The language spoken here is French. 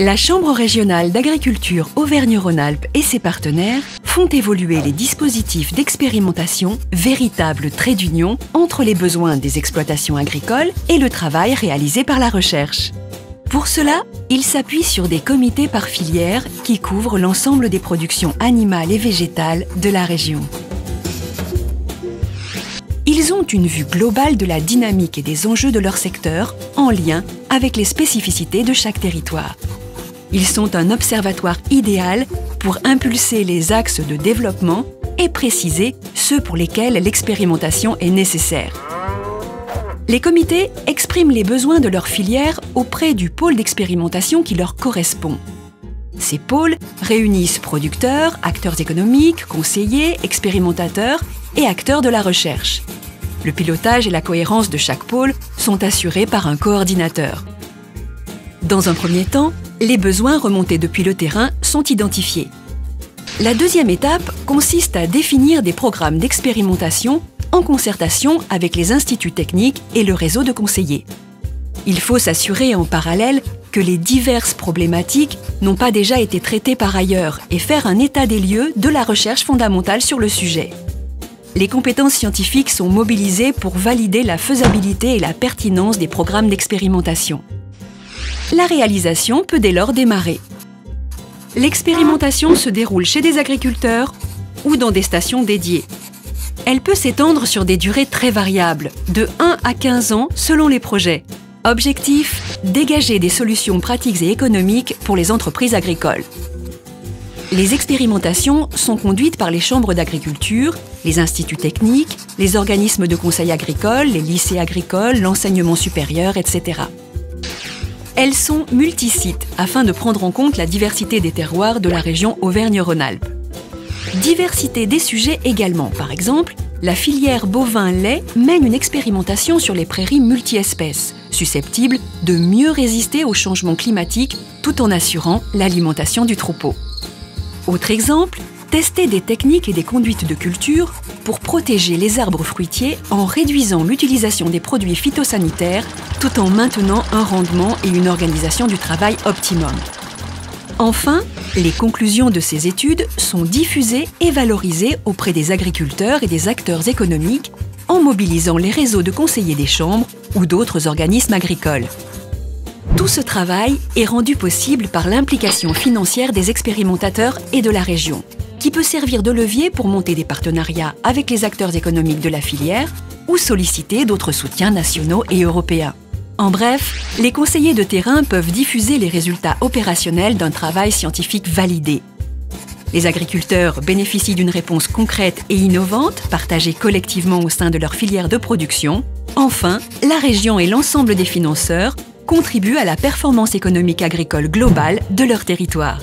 La Chambre régionale d'agriculture Auvergne-Rhône-Alpes et ses partenaires font évoluer les dispositifs d'expérimentation, véritables traits d'union entre les besoins des exploitations agricoles et le travail réalisé par la recherche. Pour cela, ils s'appuient sur des comités par filière qui couvrent l'ensemble des productions animales et végétales de la région. Ils ont une vue globale de la dynamique et des enjeux de leur secteur en lien avec les spécificités de chaque territoire. Ils sont un observatoire idéal pour impulser les axes de développement et préciser ceux pour lesquels l'expérimentation est nécessaire. Les comités expriment les besoins de leur filière auprès du pôle d'expérimentation qui leur correspond. Ces pôles réunissent producteurs, acteurs économiques, conseillers, expérimentateurs et acteurs de la recherche. Le pilotage et la cohérence de chaque pôle sont assurés par un coordinateur. Dans un premier temps, les besoins remontés depuis le terrain sont identifiés. La deuxième étape consiste à définir des programmes d'expérimentation en concertation avec les instituts techniques et le réseau de conseillers. Il faut s'assurer en parallèle que les diverses problématiques n'ont pas déjà été traitées par ailleurs et faire un état des lieux de la recherche fondamentale sur le sujet. Les compétences scientifiques sont mobilisées pour valider la faisabilité et la pertinence des programmes d'expérimentation. La réalisation peut dès lors démarrer. L'expérimentation se déroule chez des agriculteurs ou dans des stations dédiées. Elle peut s'étendre sur des durées très variables, de 1 à 15 ans selon les projets. Objectif, dégager des solutions pratiques et économiques pour les entreprises agricoles. Les expérimentations sont conduites par les chambres d'agriculture, les instituts techniques, les organismes de conseil agricole, les lycées agricoles, l'enseignement supérieur, etc. Elles sont multisites afin de prendre en compte la diversité des terroirs de la région Auvergne-Rhône-Alpes. Diversité des sujets également. Par exemple, la filière bovin-lait mène une expérimentation sur les prairies multi-espèces, susceptibles de mieux résister aux changements climatiques tout en assurant l'alimentation du troupeau. Autre exemple, tester des techniques et des conduites de culture pour protéger les arbres fruitiers en réduisant l'utilisation des produits phytosanitaires tout en maintenant un rendement et une organisation du travail optimum. Enfin, les conclusions de ces études sont diffusées et valorisées auprès des agriculteurs et des acteurs économiques en mobilisant les réseaux de conseillers des chambres ou d'autres organismes agricoles. Tout ce travail est rendu possible par l'implication financière des expérimentateurs et de la région, qui peut servir de levier pour monter des partenariats avec les acteurs économiques de la filière ou solliciter d'autres soutiens nationaux et européens. En bref, les conseillers de terrain peuvent diffuser les résultats opérationnels d'un travail scientifique validé. Les agriculteurs bénéficient d'une réponse concrète et innovante, partagée collectivement au sein de leur filière de production. Enfin, la région et l'ensemble des financeurs contribuent à la performance économique agricole globale de leur territoire.